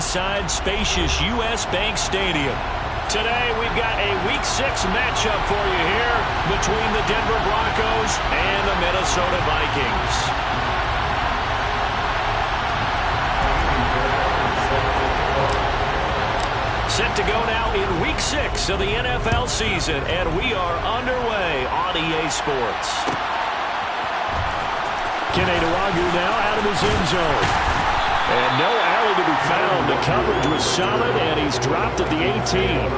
inside spacious U.S. Bank Stadium. Today, we've got a Week 6 matchup for you here between the Denver Broncos and the Minnesota Vikings. Set to go now in Week 6 of the NFL season, and we are underway on EA Sports. Kenny Nwagu now out of his end zone. And no alley to be found. The coverage was solid, and he's dropped at the 18.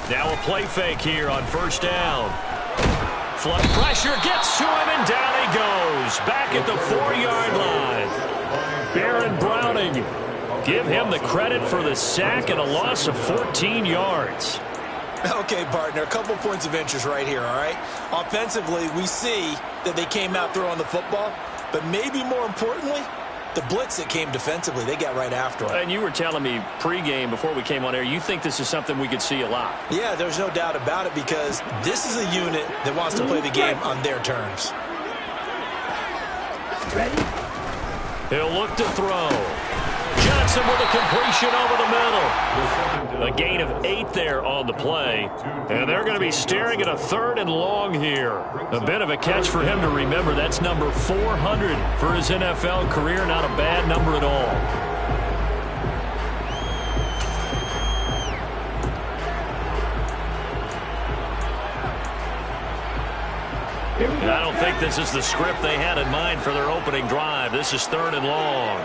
Now a play fake here on first down. Flood pressure gets to him, and down he goes. Back at the 4-yard line. Baron Browning. Give him the credit for the sack and a loss of 14 yards. Okay, partner, a couple points of interest right here, all right? Offensively, we see that they came out throwing the football, but maybe more importantly, the blitz that came defensively, they got right after it. And you were telling me pregame before we came on air, you think this is something we could see a lot. Yeah, there's no doubt about it because this is a unit that wants to play the game on their terms. Ready? He'll look to throw. Johnson with a completion over the middle. A gain of 8 there on the play. And they're going to be staring at a 3rd and long here. A bit of a catch for him to remember. That's number 400 for his NFL career. Not a bad number at all. And I don't think this is the script they had in mind for their opening drive. This is 3rd and long.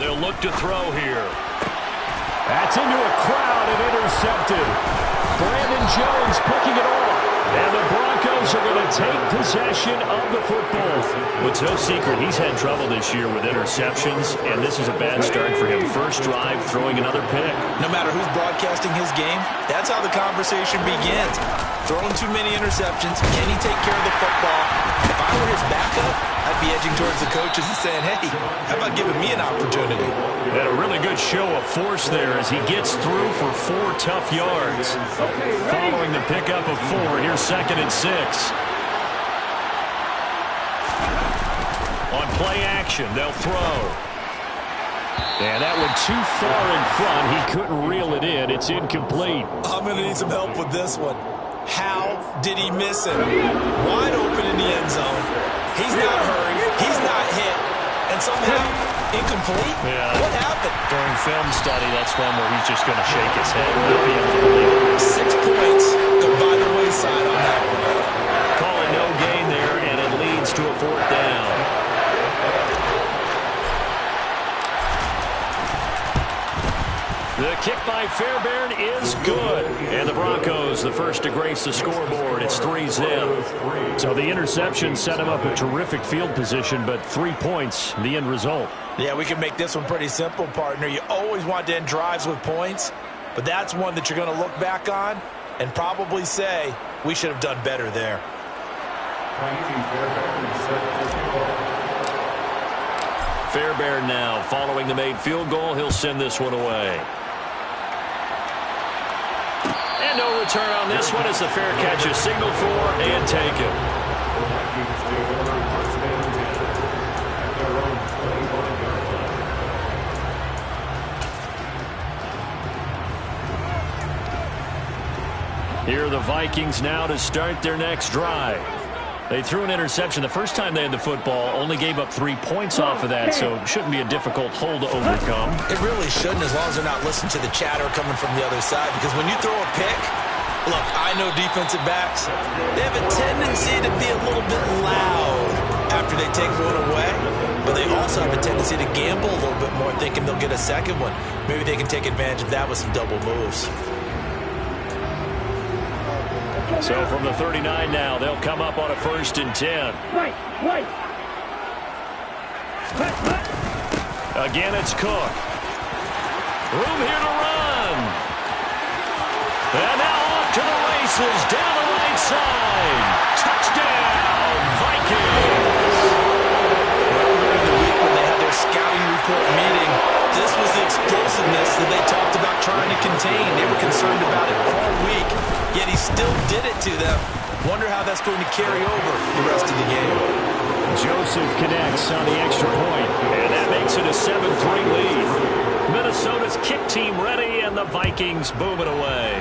They'll look to throw here. That's into a crowd and intercepted. Brandon Jones picking it off. And the Broncos are going to take possession of the football. It's no secret he's had trouble this year with interceptions, and this is a bad start for him. First drive, throwing another pick. No matter who's broadcasting his game, that's how the conversation begins. Throwing too many interceptions. Can he take care of the football? If I were his backup, I'd be edging towards the coaches and saying, hey, how about giving me an opportunity? And a really good show of force there as he gets through for 4 tough yards. Following the pickup of 4, here's 2nd and 6. On play action, they'll throw. And that one too far in front. He couldn't reel it in. It's incomplete. I'm going to need some help with this one. How did he miss it? Wide open in the end zone. He's not hurried. He's not hit. And somehow, incomplete? Yeah. What happened? During film study, that's one where he's just going to shake his head and not be able to believe it. 6 points go by the wayside on that one. Call it no gain there, and it leads to a 4th down. The kick by Fairbairn is good. And the Broncos, the first to grace the scoreboard. It's 3-0. So the interception set him up a terrific field position, but 3 points, the end result. Yeah, we can make this one pretty simple, partner. You always want to end drives with points, but that's one that you're going to look back on and probably say, we should have done better there. Fairbairn now, following the made field goal, he'll send this one away. And no return on this one as the fair catch is signaled for and taken. Here are the Vikings now to start their next drive. They threw an interception the first time they had the football, only gave up 3 points off of that, so it shouldn't be a difficult hole to overcome. It really shouldn't, as long as they're not listening to the chatter coming from the other side, because when you throw a pick, look, I know defensive backs, they have a tendency to be a little bit loud after they take one away, but they also have a tendency to gamble a little bit more, thinking they'll get a second one. Maybe they can take advantage of that with some double moves. So from the 39 now, they'll come up on a 1st and 10. Right. Again, it's Cook. Room here to run. And now off to the passes down the right side. Touchdown, Vikings. Earlier in the week when they had their scouting report meeting, this was the explosiveness that they talked about trying to contain. They were concerned about it all week, yet he still did it to them. Wonder how that's going to carry over the rest of the game. Joseph connects on the extra point, and that makes it a 7-3 lead. Minnesota's kick team ready, and the Vikings boom it away.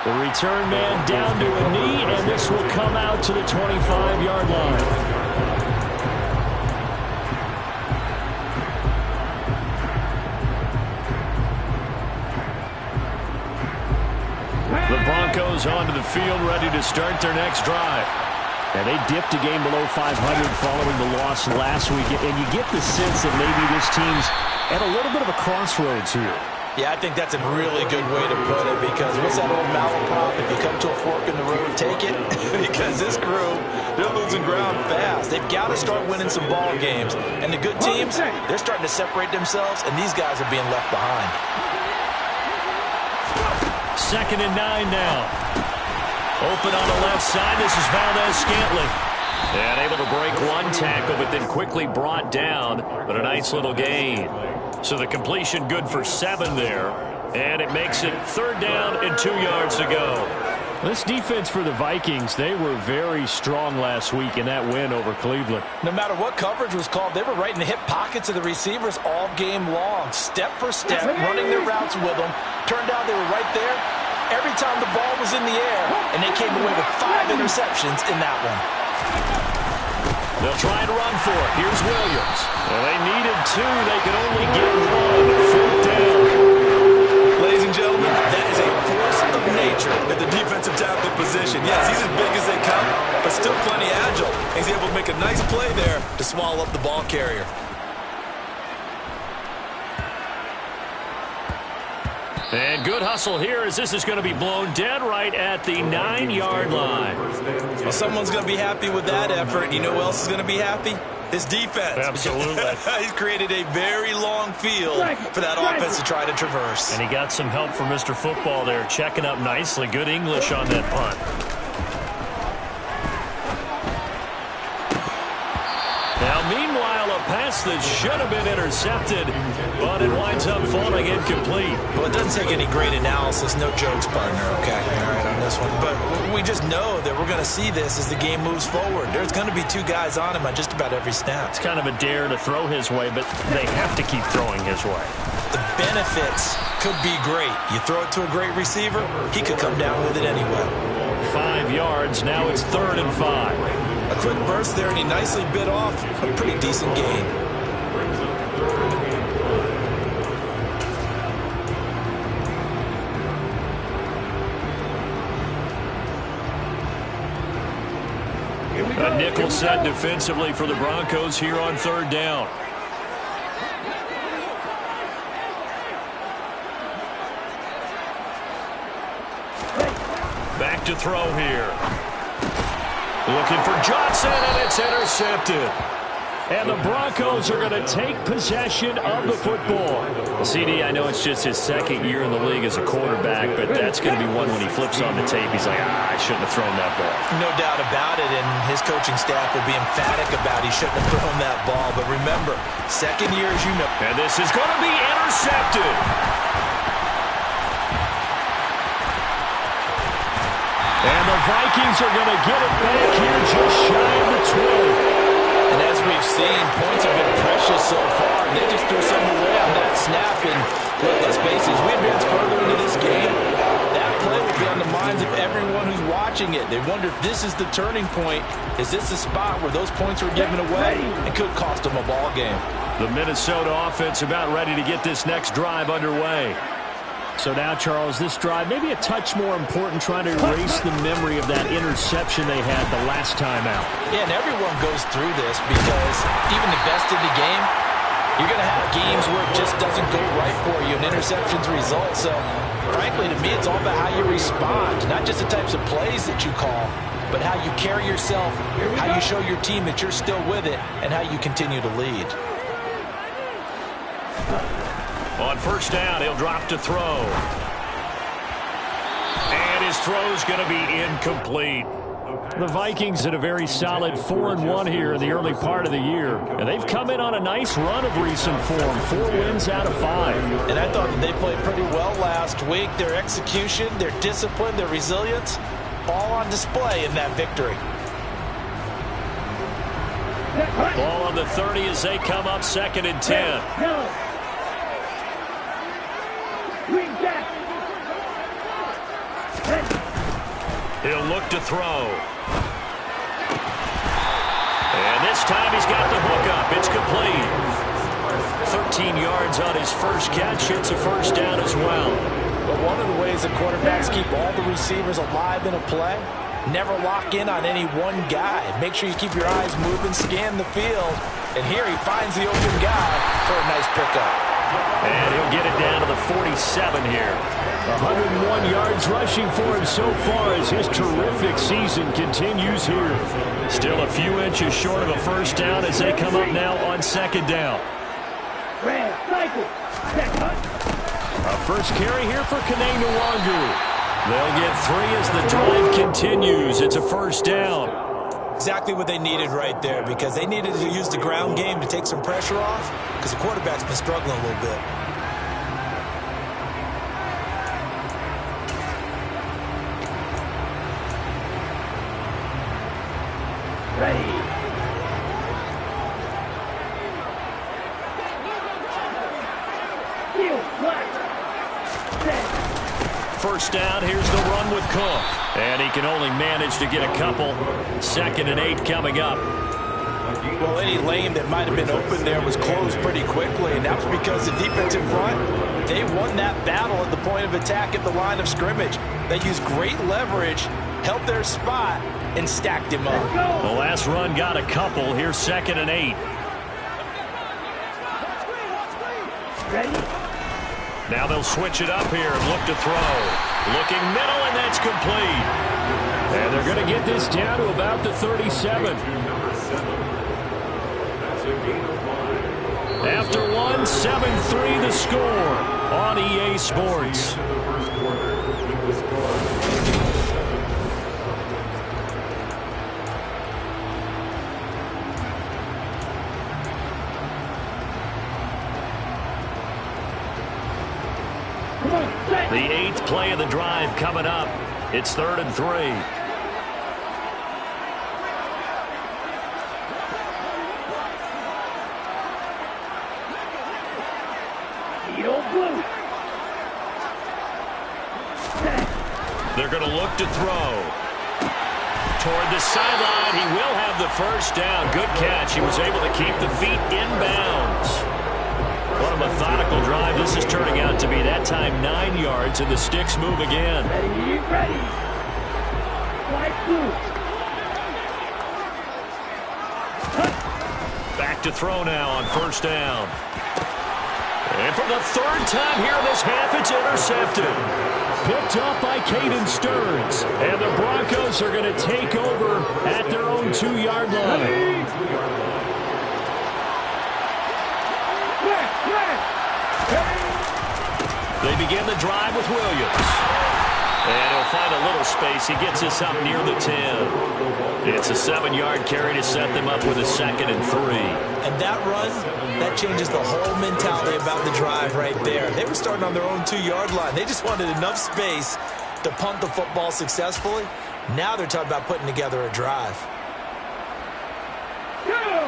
The return man down to a knee, and this will come out to the 25-yard line. The Broncos onto the field, ready to start their next drive. And they dipped a game below 500 following the loss last week. And you get the sense that maybe this team's at a little bit of a crossroads here. Yeah, I think that's a really good way to put it, because what's that old malaprop? If you come to a fork in the road, take it. Because this crew, they're losing ground fast. They've got to start winning some ball games. And the good teams, they're starting to separate themselves, and these guys are being left behind. 2nd and 9 now. Open on the left side. This is Valdez-Scantling. And able to break one tackle, but then quickly brought down. But a nice little gain. So the completion good for 7 there. And it makes it 3rd down and 2 yards to go. This defense for the Vikings, they were very strong last week in that win over Cleveland. No matter what coverage was called, they were right in the hip pockets of the receivers all game long. Step for step, running their routes with them. Turned out they were right there every time the ball was in the air, and they came away with 5 interceptions in that one. They'll try and run for it. Here's Williams. Well, they needed 2. They could only get 1. 4th down. Ladies and gentlemen, that is a force of nature at the defensive tackle position. Yes, he's as big as they come, but still plenty agile. He's able to make a nice play there to swallow up the ball carrier. And good hustle here, as this is going to be blown dead right at the 9-yard line. Well, someone's going to be happy with that effort. You know who else is going to be happy? His defense. Absolutely. He's created a very long field for that offense to try to traverse. And he got some help from Mr. Football there, checking up nicely. Good English on that punt. Now, meanwhile, a pass that should have been intercepted, but it winds up falling incomplete. Well, it doesn't take any great analysis. No jokes, partner, okay? All right, on this one. But we just know that we're going to see this as the game moves forward. There's going to be 2 guys on him on just about every snap. It's kind of a dare to throw his way, but they have to keep throwing his way. The benefits could be great. You throw it to a great receiver, he could come down with it anyway. 5 yards. Now it's 3rd and 5. A quick burst there, and he nicely bit off a pretty decent gain. A nickel set defensively for the Broncos here on 3rd down. Back to throw here. Looking for Johnson, and it's intercepted. And the Broncos are going to take possession of the football. CD, I know it's just his 2nd year in the league as a quarterback, but that's going to be one when he flips on the tape. He's like, I shouldn't have thrown that ball. No doubt about it, and his coaching staff will be emphatic about he shouldn't have thrown that ball. But remember, 2nd year, as you know. And this is going to be intercepted. And the Vikings are going to get it back here just shy of the 20. And as we've seen, points have been precious so far, and they just threw some away on that snap. And let's face it, as we advance further into this game, that play will be on the minds of everyone who's watching it. They wonder if this is the turning point. Is this the spot where those points were given away and could cost them a ball game? The Minnesota offense about ready to get this next drive underway. So now, Charles, this drive maybe a touch more important, trying to erase the memory of that interception they had the last time out. Yeah, and everyone goes through this because even the best in the game, you're going to have games where it just doesn't go right for you and interceptions result. So, frankly, to me, it's all about how you respond, not just the types of plays that you call, but how you carry yourself, how you show your team that you're still with it, and how you continue to lead. On first down, he'll drop to throw. And his throw's going to be incomplete. The Vikings in a very solid 4-1 here in the early part of the year. And they've come in on a nice run of recent form. 4 wins out of 5. And I thought that they played pretty well last week. Their execution, their discipline, their resilience, all on display in that victory. Ball on the 30 as they come up 2nd and 10. He'll look to throw. And this time he's got the hook up. It's complete. 13 yards on his first catch. It's a first down as well. But one of the ways that quarterbacks keep all the receivers alive in a play, never lock in on any one guy. Make sure you keep your eyes moving, scan the field. And here he finds the open guy for a nice pickup. And he'll get it down to the 47 here. 101 yards rushing for him so far as his terrific season continues here. Still a few inches short of a first down as they come up now on 2nd down. A first carry here for Kene Nwangu. They'll get 3 as the drive continues. It's a first down. Exactly what they needed right there, because they needed to use the ground game to take some pressure off, because the quarterback's been struggling a little bit. Ready. First down, here's the run with Cook. And he can only manage to get a couple. 2nd and 8 coming up. Well, any lane that might have been open there was closed pretty quickly, and that was because the defensive front, they won that battle at the point of attack at the line of scrimmage. They used great leverage, held their spot, and stacked him up. The last run got a couple. Here's 2nd and 8. Ready? Now they'll switch it up here and look to throw. Looking middle, and that's complete. And they're going to get this down to about the 37. After one, 7-3 the score on EA Sports. The 8th play of the drive coming up. It's 3rd and 3. They're going to look to throw. Toward the sideline, he will have the first down. Good catch. He was able to keep the feet inbounds. What a methodical drive this is turning out to be. That time 9 yards, and the sticks move again. Ready, ready. Back to throw now on first down. And for the 3rd time here in this half, it's intercepted. Picked up by Caden Stearns. And the Broncos are going to take over at their own 2-yard line. They begin the drive with Williams. And he'll find a little space. He gets us up near the 10. It's a 7-yard carry to set them up with a 2nd and 3. And that run, that changes the whole mentality about the drive right there. They were starting on their own 2-yard line. They just wanted enough space to punt the football successfully. Now they're talking about putting together a drive.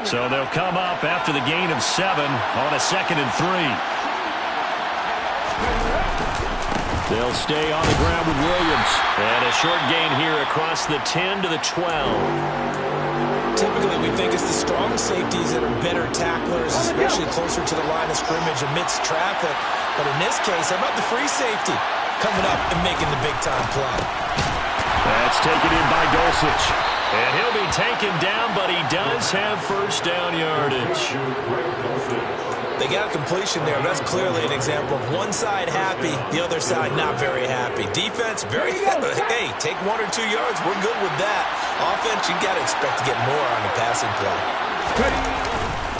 So they'll come up after the gain of 7 on a 2nd and 3. They'll stay on the ground with Williams. And a short gain here across the 10 to the 12. Typically, we think it's the strong safeties that are better tacklers, especially closer to the line of scrimmage amidst traffic. But in this case, how about the free safety coming up and making the big-time play? That's taken in by Dulcich. And he'll be taken down, but he does have first down yardage. They got a completion there. That's clearly an example of one side happy, the other side not very happy. Defense, very happy. Hey, take 1 or 2 yards. We're good with that. Offense, you got to expect to get more on the passing play.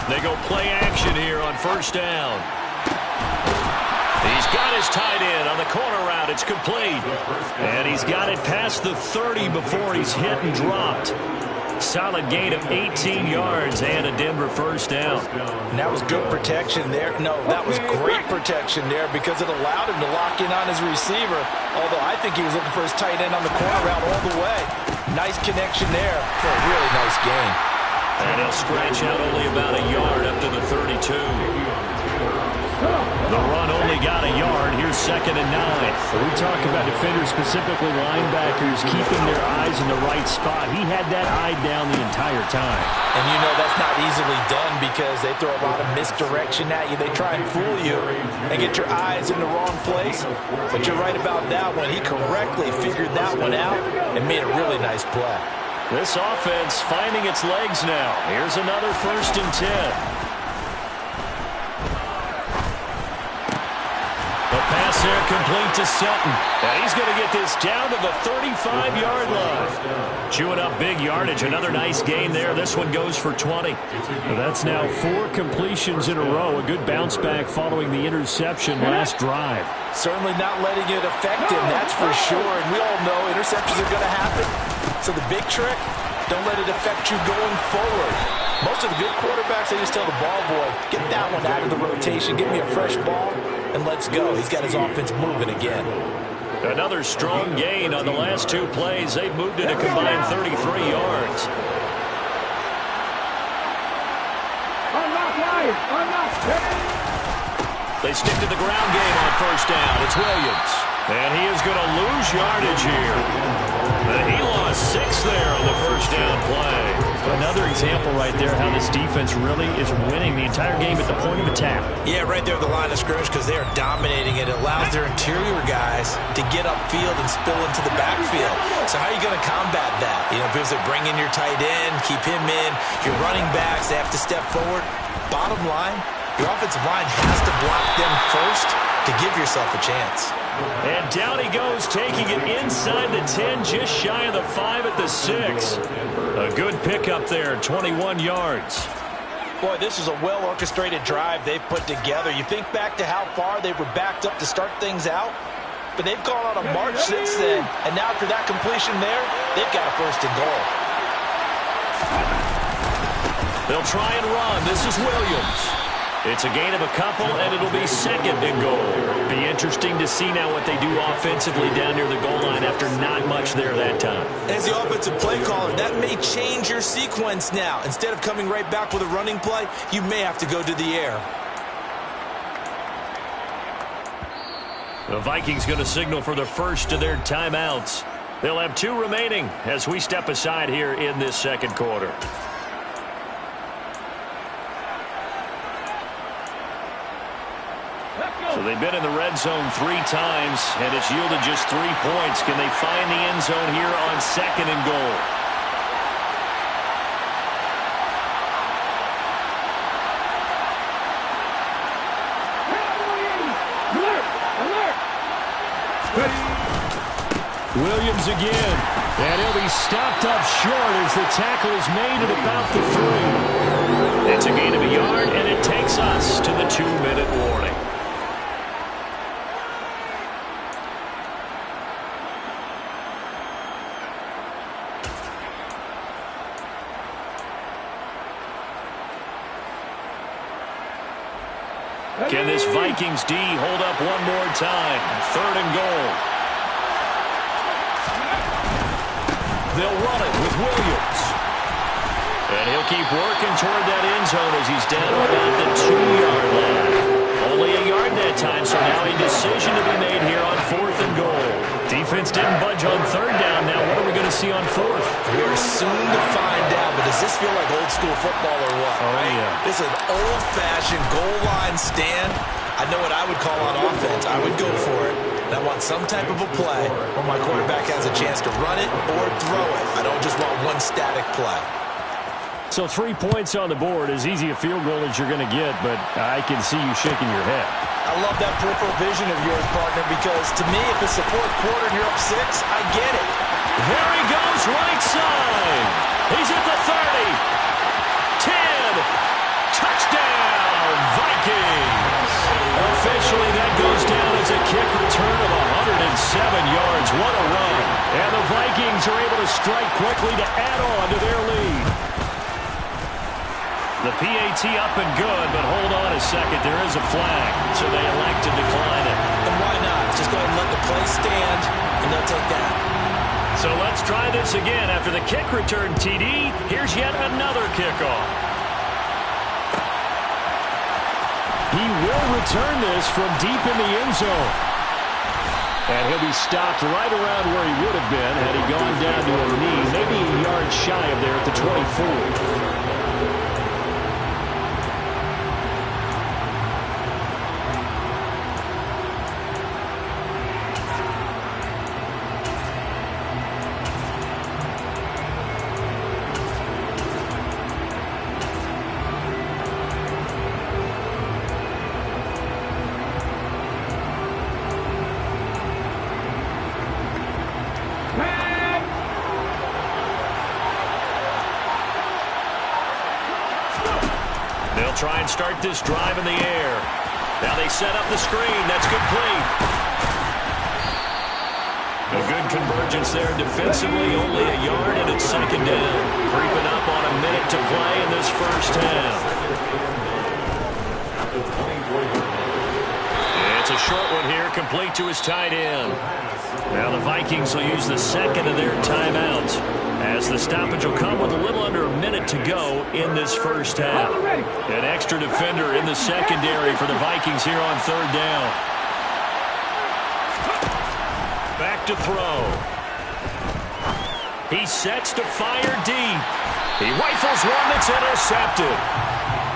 They go play action here on first down. He's got his tight end on the corner route. It's complete. And he's got it past the 30 before he's hit and dropped. Solid gain of 18 yards and a Denver first down. And that was good protection there. No, that was great protection there because it allowed him to lock in on his receiver. Although I think he was looking for his tight end on the corner route all the way. Nice connection there for a really nice gain. And he'll scratch out only about a yard up to the 32. The run only got a yard. Here's 2nd and 9. We talk about defenders, specifically linebackers, keeping their eyes in the right spot. He had that eye down the entire time. And you know that's not easily done because they throw a lot of misdirection at you. They try and fool you and get your eyes in the wrong place. But you're right about that one. He correctly figured that one out and made a really nice play. This offense finding its legs now. Here's another 1st and 10. Pass there complete to Sutton. And he's going to get this down to the 35-yard line. Chewing up big yardage. Another nice gain there. This one goes for 20. That's now 4 completions in a row. A good bounce back following the interception last drive. Certainly not letting it affect him, that's for sure. And we all know interceptions are going to happen. So the big trick, don't let it affect you going forward. Most of the good quarterbacks, they just tell the ball boy, get that one out of the rotation, give me a fresh ball, and let's go. He's got his offense moving again. Another strong gain on the last 2 plays. They've moved it a combined 33 yards. They stick to the ground game on 1st down. It's Williams. And he is going to lose yardage here. And he lost 6 there on the 1st down play. Another example right there how this defense really is winning the entire game at the point of attack. Yeah, right there at the line of scrimmage because they are dominating it. It allows their interior guys to get upfield and spill into the backfield. So how are you going to combat that? You know, because they bring in your tight end, keep him in. Your running backs, they have to step forward. Bottom line, your offensive line has to block them first to give yourself a chance. And down he goes, taking it inside the 10, just shy of the 5 at the 6. A good pickup there, 21 yards. Boy, this is a well-orchestrated drive they've put together. You think back to how far they were backed up to start things out, but they've gone on a march since then. And now after that completion there, they've got a 1st and goal. They'll try and run. This is Williams. It's a gain of a couple, and it'll be 2nd and goal. Be interesting to see now what they do offensively down near the goal line after not much there that time. As the offensive play caller, that may change your sequence now. Instead of coming right back with a running play, you may have to go to the air. The Vikings going to signal for the first of their timeouts. They'll have 2 remaining as we step aside here in this 2nd quarter. So they've been in the red zone 3 times, and it's yielded just 3 points. Can they find the end zone here on 2nd and goal? Williams again, and he'll be stopped up short as the tackle is made at about the 3. It's a gain of a yard, and it takes us to the 2-minute warning. Can this Vikings D hold up one more time? 3rd and goal. They'll run it with Williams. And he'll keep working toward that end zone as he's down about the 2-yard line. Only a yard that time, so now a decision to be made here on 4th and goal. Defense didn't budge on 3rd down. Now what are we going to see on 4th? We're soon to find out, but does this feel like old school football or what? Oh, right? yeah. This is an old-fashioned goal line stand. I know what I would call on offense. I would go for it. And I want some type of a play where my quarterback has a chance to run it or throw it. I don't just want one static play. So 3 points on the board, as easy a field goal as you're going to get, but I can see you shaking your head. I love that peripheral vision of yours, partner, because to me, if it's the 4th quarter and you're up 6, I get it. There he goes, right side. He's at the 30. 10. Touchdown, Vikings. Officially, that goes goes down as a kick return of 107 yards. What a run. And the Vikings are able to strike quickly to add on to their lead. The PAT up and good, but hold on a second. There is a flag, so they elect to decline it. And why not? Just go ahead and let the play stand, and they'll take that. So let's try this again. After the kick return TD, here's yet another kickoff. He will return this from deep in the end zone. And he'll be stopped right around where he would have been had he gone down to a knee, maybe a yard shy of there at the 24. They'll try and start this drive in the air. Now they set up the screen. That's complete. A good convergence there defensively. Only a yard, and it's second down. Creeping up on a minute to play in this first half. It's a short one here, complete to his tight end. Now the Vikings will use the second of their timeouts, as the stoppage will come with a little under a minute to go in this first half. An extra defender in the secondary for the Vikings here on third down. Back to throw. He sets to fire deep. He rifles one that's intercepted.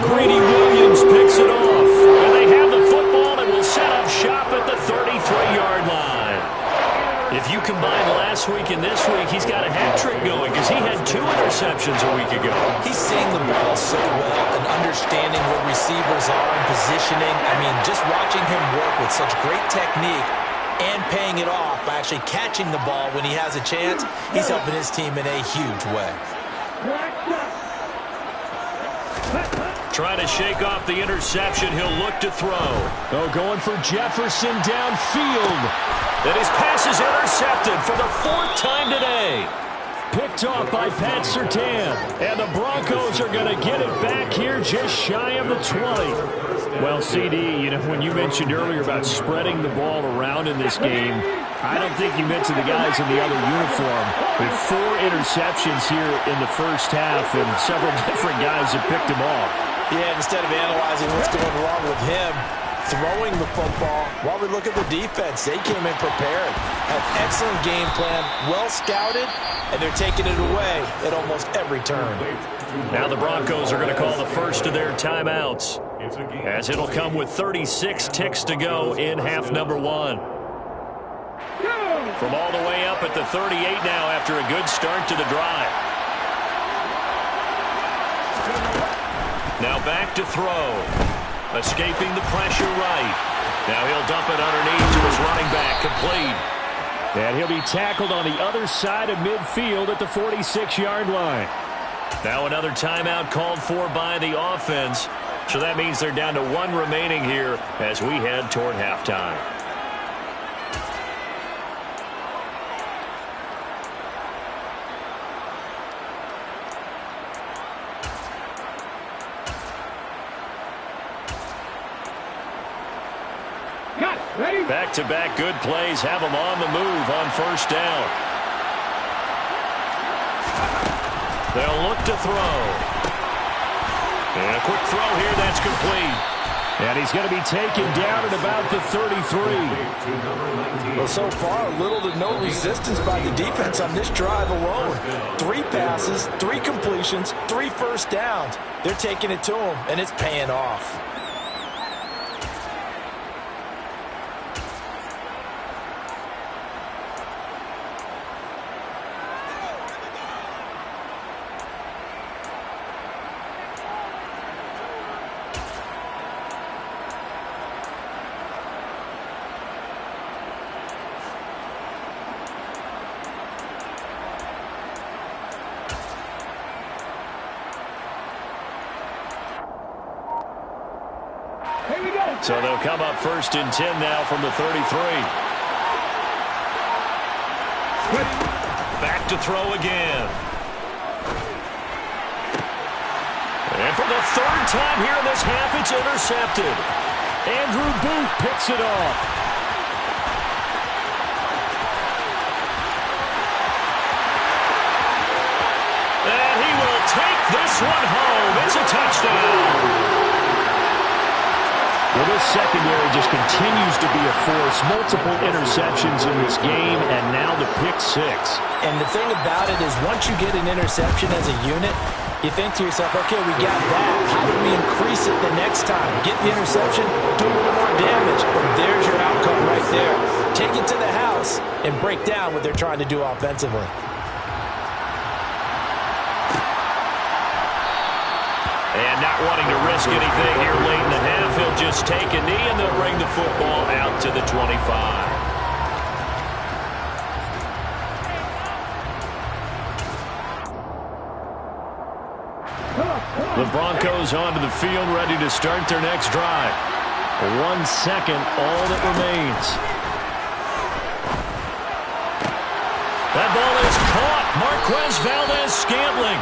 Greedy Williams picks it off. And they have the football and will set up shop at the 33-yard line. If you combine last week and this week, he's got a hat trick going because he had 2 interceptions a week ago. He's seeing the ball so well and understanding where receivers are and positioning. I mean, just watching him work with such great technique and paying it off by actually catching the ball when he has a chance, he's helping his team in a huge way. Trying to shake off the interception. He'll look to throw. Oh, going for Jefferson downfield. And his pass is intercepted for the 4th time today. Picked off by Pat Surtain. And the Broncos are going to get it back here just shy of the 20. Well, CD, you know, when you mentioned earlier about spreading the ball around in this game, I don't think you mentioned the guys in the other uniform. With 4 interceptions here in the first half, and several different guys have picked him off. Yeah, instead of analyzing what's going wrong with him, throwing the football, while we look at the defense, they came in prepared. Had excellent game plan, well scouted, and they're taking it away at almost every turn. Now the Broncos are going to call the first of their timeouts, as it'll come with 36 ticks to go in half number 1. From all the way up at the 38 now after a good start to the drive. Now back to throw. Escaping the pressure right. Now he'll dump it underneath to his running back. Complete. And he'll be tackled on the other side of midfield at the 46-yard line. Now another timeout called for by the offense. So that means they're down to 1 remaining here as we head toward halftime. Back-to-back good plays have them on the move on first down. They'll look to throw. And a quick throw here, that's complete. And he's going to be taken down at about the 33. Well, so far, little to no resistance by the defense on this drive alone. 3 passes, 3 completions, 3 first downs. They're taking it to him, and it's paying off. So they'll come up 1st and 10 now from the 33. Back to throw again. And for the 3rd time here in this half, it's intercepted. Andrew Booth picks it off. And he will take this one home. It's a touchdown. Well, this secondary just continues to be a force. Multiple interceptions in this game, and now the pick 6. And the thing about it is once you get an interception as a unit, you think to yourself, okay, we got that. How do we increase it the next time? Get the interception, do a little more damage. There's your outcome right there. Take it to the house and break down what they're trying to do offensively. And not wanting to risk anything here late in the half, he'll just take a knee and they'll bring the football out to the 25. The Broncos onto the field, ready to start their next drive. 1 second, all that remains. That ball is caught. Marquez Valdez-Scantling.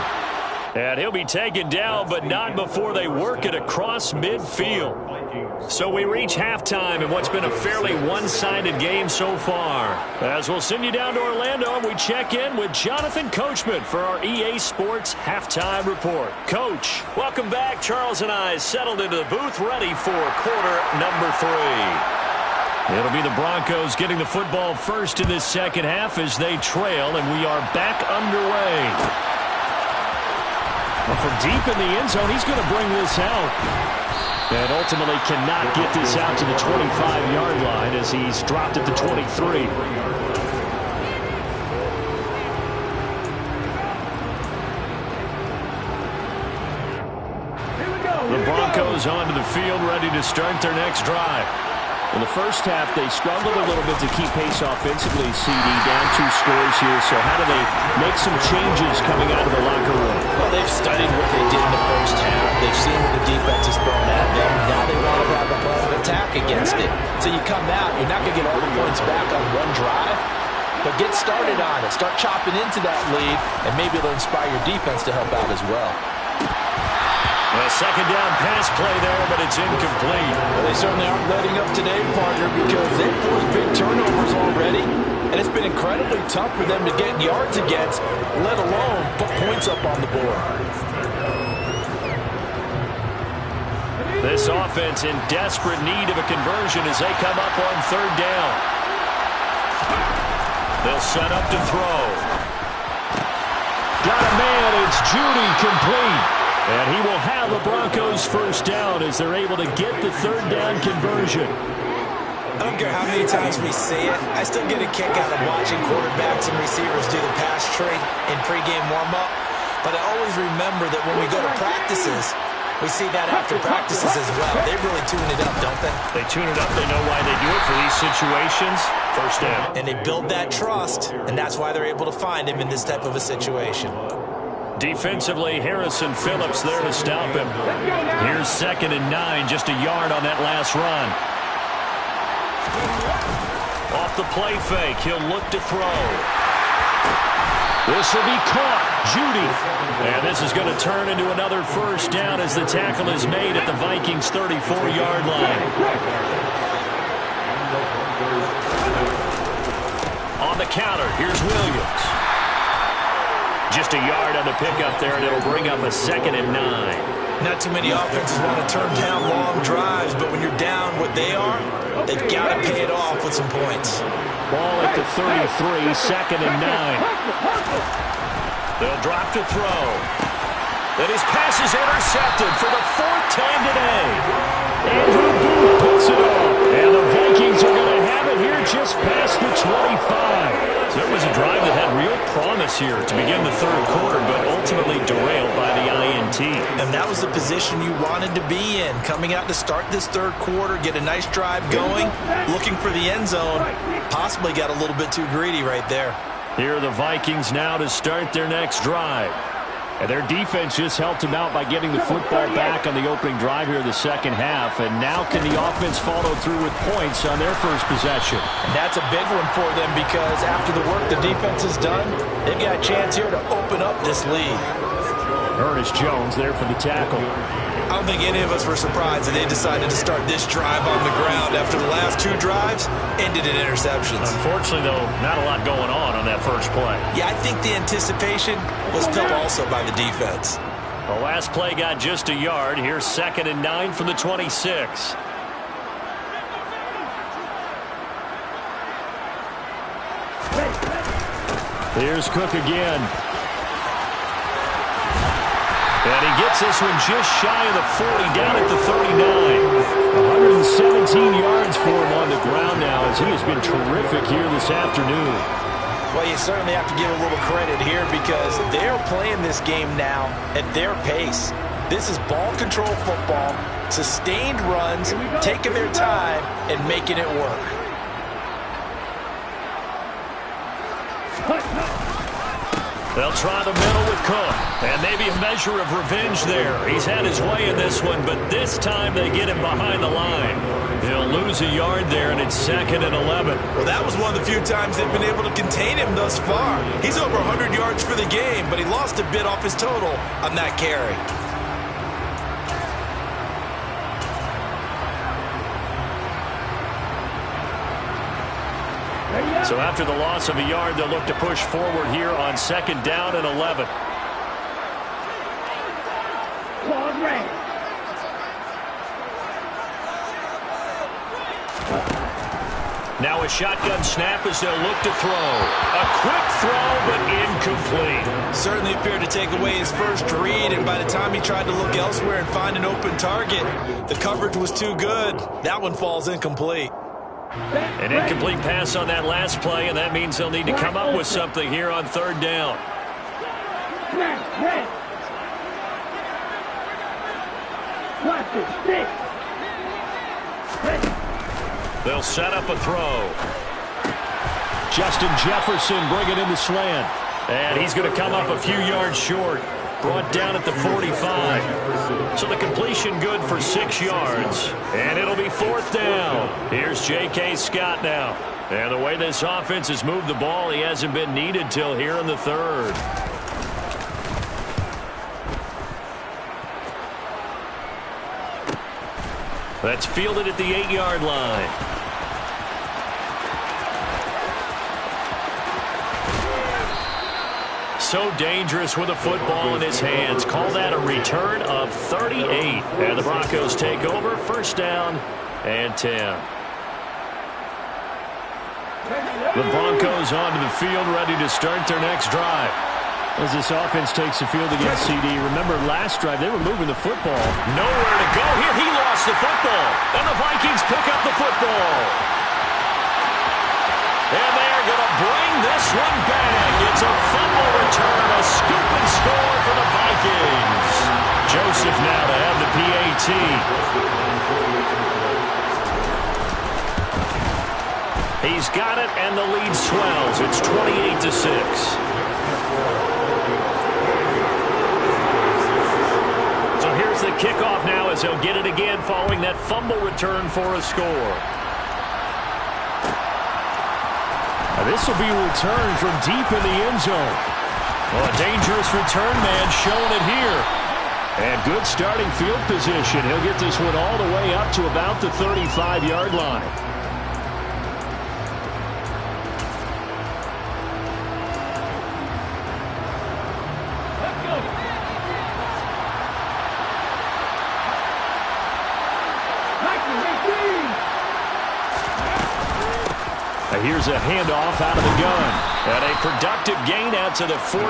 And he'll be taken down, but not before they work it across midfield. So we reach halftime in what's been a fairly one-sided game so far. As we'll send you down to Orlando, and we check in with Jonathan Coachman for our EA Sports Halftime Report. Coach, welcome back. Charles and I settled into the booth, ready for quarter number 3. It'll be the Broncos getting the football first in this second half as they trail, and we are back underway. Well, from deep in the end zone, he's going to bring this out. And ultimately cannot get this out to the 25-yard line as he's dropped at the 23. The Broncos onto the field, ready to start their next drive. In the first half, they struggled a little bit to keep pace offensively, CD, down 2 scores here. So how do they make some changes coming out of the locker room? Well, they've studied what they did in the first half. They've seen what the defense has thrown at them. Now they want to have a plan of attack against it. So you come out, you're not going to get all the points back on one drive, but get started on it. Start chopping into that lead, and maybe it'll inspire your defense to help out as well. A second down pass play there, but it's incomplete. Well, they certainly aren't letting up today, partner, because they've forced big turnovers already, and it's been incredibly tough for them to get yards against, let alone put points up on the board. This offense in desperate need of a conversion as they come up on 3rd down. They'll set up to throw. Got a man, it's Judy, complete. And he will have the Broncos first down as they're able to get the 3rd down conversion. I don't care how many times we see it. I still get a kick out of watching quarterbacks and receivers do the pass tree in pregame warm-up. But I always remember that when we go to practices, we see that after practices as well. They really tune it up, don't they? They tune it up. They know why they do it for these situations. First down. And they build that trust, and that's why they're able to find him in this type of a situation. Defensively, Harrison Phillips there to stop him. Here's 2nd and 9, just a yard on that last run. Off the play fake, he'll look to throw. This will be caught. Judy. And this is going to turn into another first down as the tackle is made at the Vikings' 34-yard line. On the counter, here's Williams. Just a yard on the pickup there, and it'll bring up a 2nd and 9. Not too many offenses want to turn down long drives, but when you're down what they are, they've got to pay it off with some points. Ball at the 33, 2nd and 9. They'll drop to throw. Then his pass is intercepted for the 4th time today. Andrew Booth puts it off. And the Vikings are going to have it here just past the 25. So it was a drive that had real promise here to begin the 3rd quarter, but ultimately derailed by the INT. And that was the position you wanted to be in. Coming out to start this 3rd quarter, get a nice drive going, looking for the end zone. Possibly got a little bit too greedy right there. Here are the Vikings now to start their next drive. And their defense just helped him out by getting the football back on the opening drive here in the second half. And now can the offense follow through with points on their first possession? And that's a big one for them because after the work the defense has done, they've got a chance here to open up this lead. Ernest Jones there for the tackle. I don't think any of us were surprised that they decided to start this drive on the ground after the last 2 drives ended in interceptions. Unfortunately, though, not a lot going on that first play. Yeah, I think the anticipation was felt also by the defense. The last play got just a yard. Here's 2nd and 9 from the 26. Here's Cook again. And he gets this one just shy of the 40, down at the 39. 117 yards for him on the ground now as he has been terrific here this afternoon. Well, you certainly have to give a little credit here because they're playing this game now at their pace. This is ball control football, sustained runs, taking their time, and making it work. They'll try the middle with Cook, and maybe a measure of revenge there. He's had his way in this one, but this time they get him behind the line. He'll lose a yard there, and it's 2nd and 11. Well, that was one of the few times they've been able to contain him thus far. He's over 100 yards for the game, but he lost a bit off his total on that carry. So after the loss of a yard, they'll look to push forward here on 2nd down and 11. Claude Ray. Now a shotgun snap as they'll look to throw. A quick throw, but incomplete. Certainly appeared to take away his first read, and by the time he tried to look elsewhere and find an open target, the coverage was too good. That one falls incomplete. An incomplete pass on that last play, and that means they'll need to come up with something here on 3rd down. They'll set up a throw. Justin Jefferson bringing in the slant. And he's going to come up a few yards short. Brought down at the 45. So the completion good for 6 yards. And it'll be 4th down. Here's J.K. Scott now. And the way this offense has moved the ball, he hasn't been needed till here in the 3rd. That's fielded at the 8-yard line. So dangerous with a football in his hands. Call that a return of 38. And the Broncos take over. 1st down and 10. The Broncos onto the field, ready to start their next drive. As this offense takes the field against CD, remember last drive they were moving the football. Nowhere to go here. He lost the football. And the Vikings pick up the football. And they are going to bring this one back. It's a fumble return, a scoop and score for the Vikings. Joseph now to have the PAT. He's got it, and the lead swells. It's 28-6. So here's the kickoff now as he'll get it again following that fumble return for a score. This will be a return from deep in the end zone. Well, a dangerous return man showing it here. And good starting field position. He'll get this one all the way up to about the 35-yard line. Here's a handoff out of the gun. And a productive gain out to the 14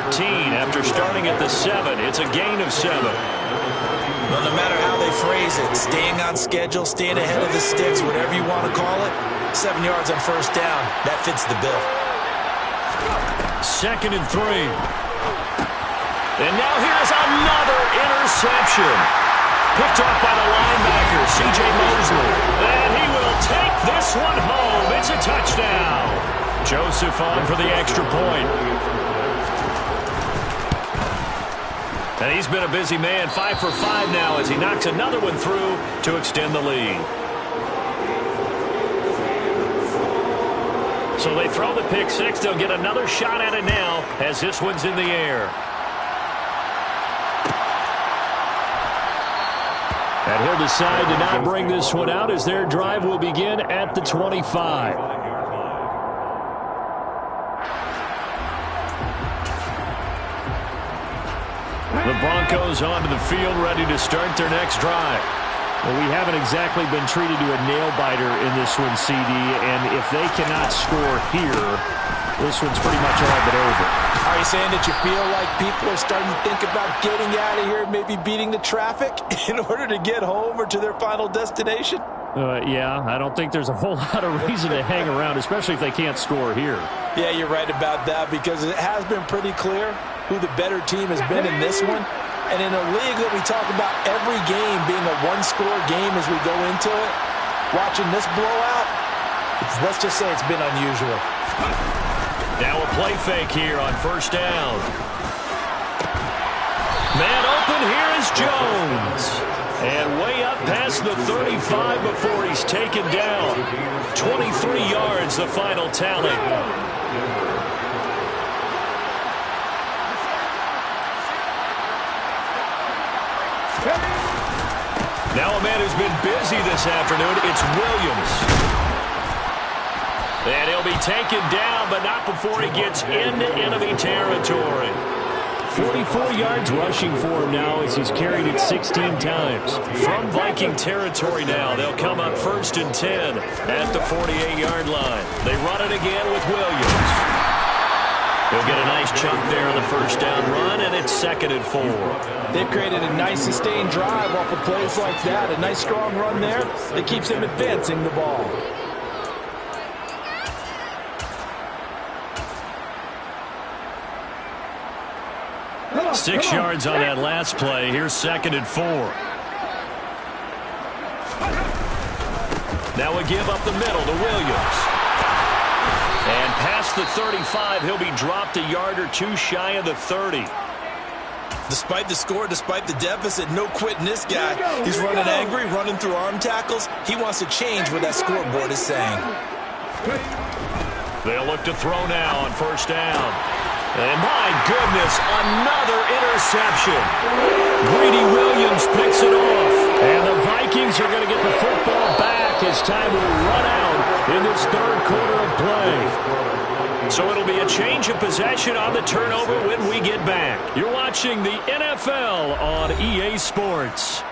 after starting at the 7. It's a gain of 7. Well, no matter how they phrase it, staying on schedule, staying ahead of the sticks, whatever you want to call it, 7 yards on 1st down, that fits the bill. 2nd and 3. And now here's another interception. Picked off by the linebacker, C.J. Mosley. And he will take this one home. It's a touchdown. Joseph on for the extra point. And he's been a busy man, 5 for 5 now as he knocks another one through to extend the lead. So they throw the pick six. They'll get another shot at it now as this one's in the air. And he'll decide to not bring this one out as their drive will begin at the 25. The Broncos onto the field, ready to start their next drive. Well, we haven't exactly been treated to a nail-biter in this one, CD, and if they cannot score here, this one's pretty much all but over. Are you saying that you feel like people are starting to think about getting out of here, maybe beating the traffic in order to get home or to their final destination? Yeah, I don't think there's a whole lot of reason to hang around, especially if they can't score here. Yeah, you're right about that because it has been pretty clear who the better team has been in this one. And in a league that we talk about every game being a one-score game as we go into it, watching this blowout, let's just say it's been unusual. Now a play fake here on first down. Man open, here is Jones. And way up past the 35 before he's taken down. 23 yards, the final tally. Now a man who's been busy this afternoon, it's Williams. And he'll be taken down, but not before he gets into enemy territory. 44 yards rushing for him now as he's carried it 16 times. From Viking territory now, they'll come up 1st and 10 at the 48-yard line. They run it again with Williams. He'll get a nice chunk there on the first down run, and it's 2nd and 4. They've created a nice sustained drive off of plays like that. A nice strong run there that keeps them advancing the ball. Six yards on that last play. Here's 2nd and 4. Now a give up the middle to Williams. And past the 35, he'll be dropped a yard or two shy of the 30. Despite the score, despite the deficit, no quitting this guy. He's running angry, running through arm tackles. He wants to change what that scoreboard is saying. They'll look to throw now on first down. And my goodness, another interception. Greedy Williams picks it off. And the Vikings are going to get the football back as time will run out in this 3rd quarter of play. So it'll be a change of possession on the turnover when we get back. You're watching the NFL on EA Sports.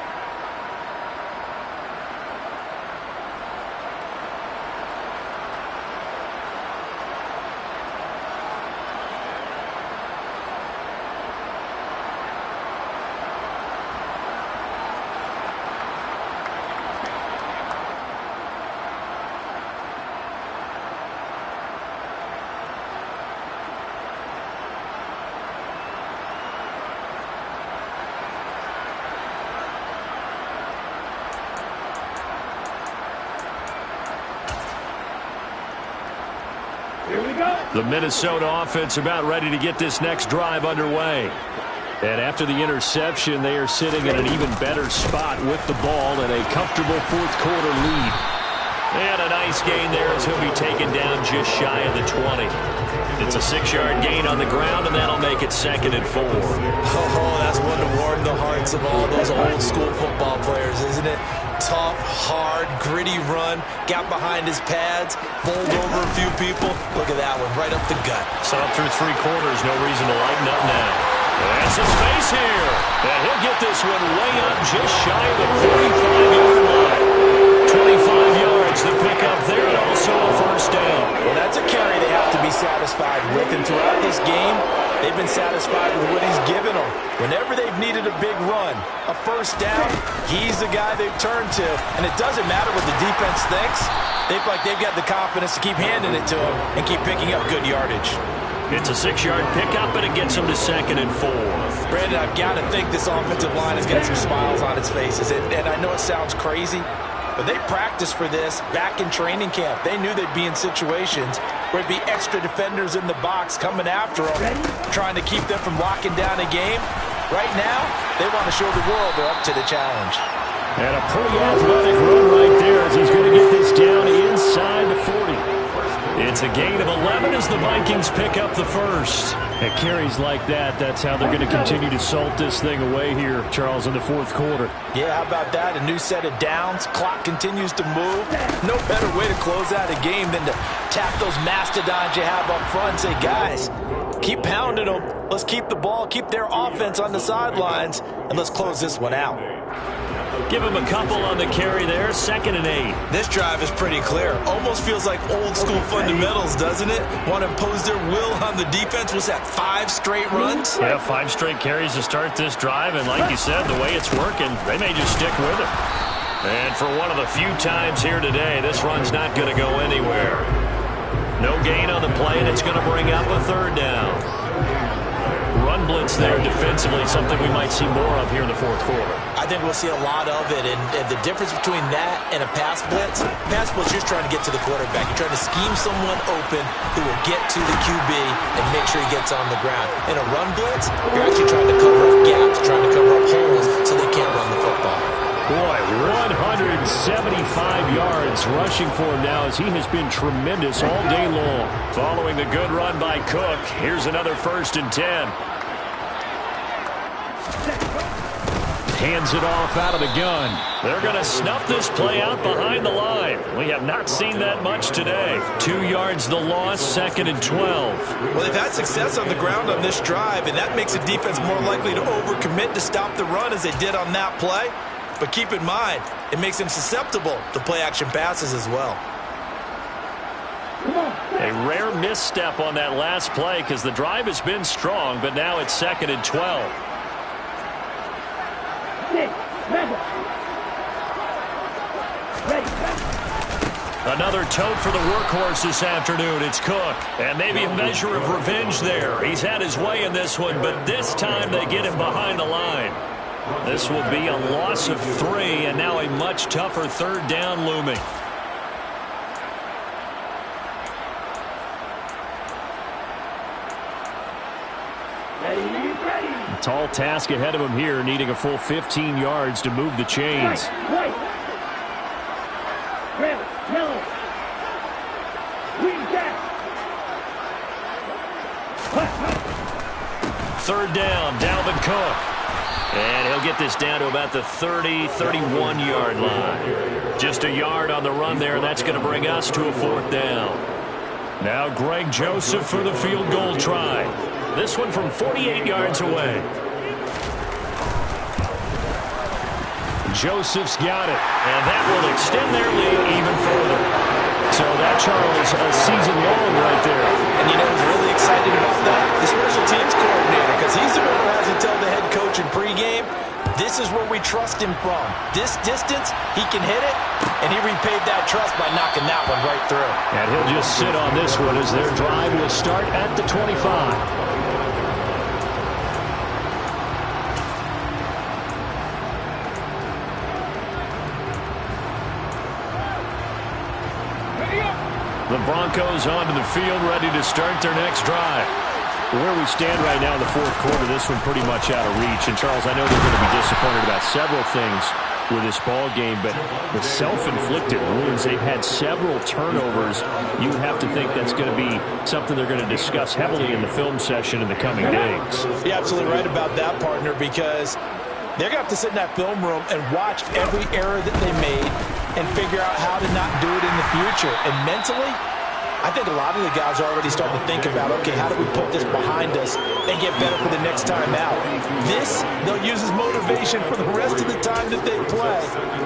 The Minnesota offense about ready to get this next drive underway. And after the interception, they are sitting in an even better spot with the ball and a comfortable 4th quarter lead. And a nice gain there as he'll be taken down just shy of the 20. It's a 6-yard gain on the ground, and that'll make it 2nd and 4. Oh, that's one to warm the hearts of all those old school football players, isn't it? Tough, hard, gritty run, got behind his pads, bowled over a few people. Look at that one, right up the gut. So up through 3 quarters, no reason to lighten up now. That's a space here. And he'll get this one way up just shy of the 45-yard line. 25 yards to pick up there, and also a first down. Well, that's a carry they have to be satisfied with. And throughout this game, they've been satisfied with what he's given them. Whenever they've needed a big run, a first down, he's the guy they've turned to. And it doesn't matter what the defense thinks. They feel like they've got the confidence to keep handing it to him and keep picking up good yardage. It's a 6-yard pickup, and it gets them to 2nd and 4. Brandon, I've got to think this offensive line has got some smiles on its faces. And I know it sounds crazy, but they practiced for this back in training camp. They knew they'd be in situations where it'd be extra defenders in the box coming after them, trying to keep them from locking down a game. Right now, they want to show the world they're up to the challenge. And a pretty athletic run right there as he's going to get this down inside the 40. It's a gain of 11 as the Vikings pick up the first. At carries like that, that's how they're going to continue to salt this thing away here, Charles, in the fourth quarter. Yeah, how about that? A new set of downs. Clock continues to move. No better way to close out a game than to tap those mastodons you have up front and say, guys, keep pounding them. Let's keep the ball, keep their offense on the sidelines, and let's close this one out. Give him a couple on the carry there, 2nd and 8. This drive is pretty clear. Almost feels like old school fundamentals, doesn't it? Want to impose their will on the defense. Was that 5 straight runs? Yeah, 5 straight carries to start this drive, and like you said, the way it's working, they may just stick with it. And for one of the few times here today, this run's not going to go anywhere. No gain on the play, and it's going to bring up a 3rd down. Run blitz there defensively, something we might see more of here in the fourth quarter. I think we'll see a lot of it, and the difference between that and a pass blitz, you're just trying to get to the quarterback. You're trying to scheme someone open who will get to the QB and make sure he gets on the ground. In a run blitz, you're actually trying to cover up gaps, trying to cover up holes so they can't run the football. Boy, 175 yards rushing for him now as he has been tremendous all day long. Following the good run by Cook, here's another 1st and 10. Hands it off out of the gun. They're going to snuff this play out behind the line. We have not seen that much today. 2 yards the loss, 2nd and 12. Well, they've had success on the ground on this drive, and that makes the defense more likely to overcommit to stop the run as they did on that play. But keep in mind, it makes them susceptible to play-action passes as well. A rare misstep on that last play because the drive has been strong, but now it's 2nd and 12. Another tote for the workhorse this afternoon. It's Cook. And maybe a measure of revenge there. He's had his way in this one, but this time they get him behind the line. This will be a loss of 3, and now a much tougher 3rd down looming. A tall task ahead of him here, needing a full 15 yards to move the chains. Third down, Dalvin Cook. And he'll get this down to about the 30, 31-yard line. Just a yard on the run there, and that's going to bring us to a 4th down. Now Greg Joseph for the field goal try. This one from 48 yards away. Joseph's got it, and that will extend their lead even further. So that, Charles, a season long right there. And you know who's really excited about that? The special teams coordinator, because he's the one who has to tell the head coach in pregame, this is where we trust him from. This distance, he can hit it, and he repaid that trust by knocking that one right through. And he'll just sit on this one as their drive will start at the 25. The Broncos onto the field, ready to start their next drive. Where we stand right now in the fourth quarter, this one pretty much out of reach. And, Charles, I know they're going to be disappointed about several things with this ball game, but the self-inflicted wounds, they've had several turnovers. You have to think that's going to be something they're going to discuss heavily in the film session in the coming days. You're absolutely right about that, partner, because they're going to have to sit in that film room and watch every error that they made and figure out how to not do it in the future. And mentally, I think a lot of the guys are already starting to think about, okay, how do we put this behind us and get better for the next time out? This, they'll use as motivation for the rest of the time that they play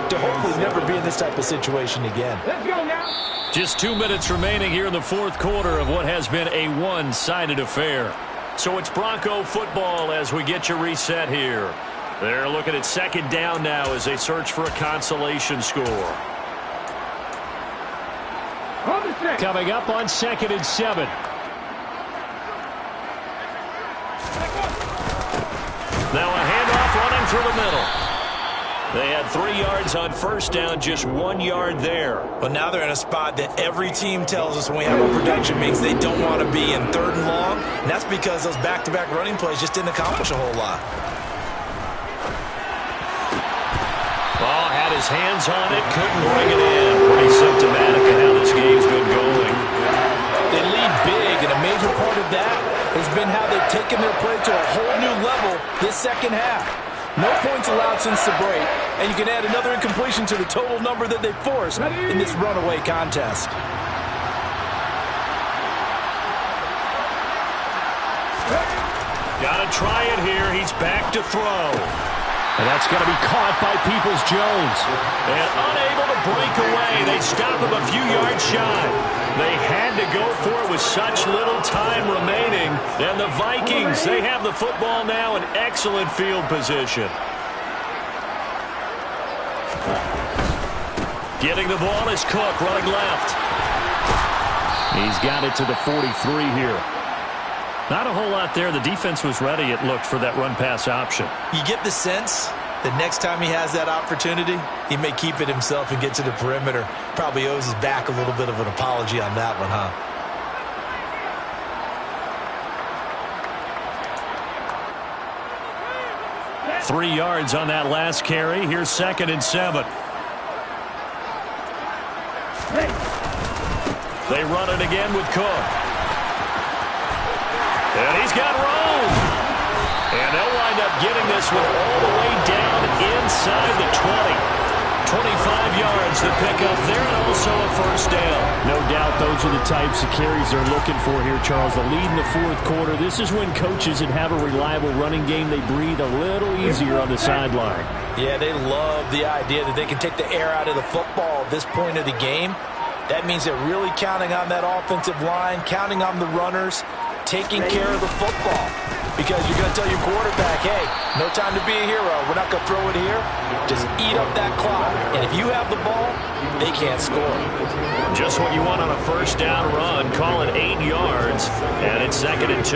to hopefully never be in this type of situation again. Let's go now. Just 2 minutes remaining here in the fourth quarter of what has been a one-sided affair. So it's Bronco football as we get you reset here. They're looking at 2nd down now as they search for a consolation score. Coming up on 2nd and 7. Now a handoff running through the middle. They had 3 yards on 1st down, just 1 yard there. But now they're in a spot that every team tells us when we have our production meetings they don't want to be in 3rd and long. And that's because those back-to-back running plays just didn't accomplish a whole lot. his hands on it, couldn't bring it in. Pretty symptomatic of how this game's been going. They lead big, and a major part of that has been how they've taken their play to a whole new level this second half. No points allowed since the break, and you can add another incompletion to the total number that they forced in this runaway contest. Got to try it here. He's back to throw. And that's going to be caught by Peoples-Jones. And unable to break away. They stop him a few yards shy. They had to go for it with such little time remaining. And the Vikings, they have the football now in excellent field position. Getting the ball is Cook, running left. He's got it to the 43 here. Not a whole lot there. The defense was ready, it looked, for that run-pass option. You get the sense that next time he has that opportunity, he may keep it himself and get to the perimeter. Probably owes his back a little bit of an apology on that one, huh? – 3 yards on that last carry. Here's 2nd and 7. They run it again with Cook. And he's got room. And they'll wind up getting this one all the way down inside the 20. 25 yards to pick up there, and also a first down. No doubt those are the types of carries they're looking for here, Charles. The lead in the fourth quarter. This is when coaches that have a reliable running game, they breathe a little easier on the sideline. Yeah, they love the idea that they can take the air out of the football at this point of the game. That means they're really counting on that offensive line, counting on the runners, taking care of the football. Because you're going to tell your quarterback, hey, no time to be a hero. We're not going to throw it here. Just eat up that clock. And if you have the ball, they can't score. Just what you want on a first down run. Call it 8 yards. And it's 2nd and 2.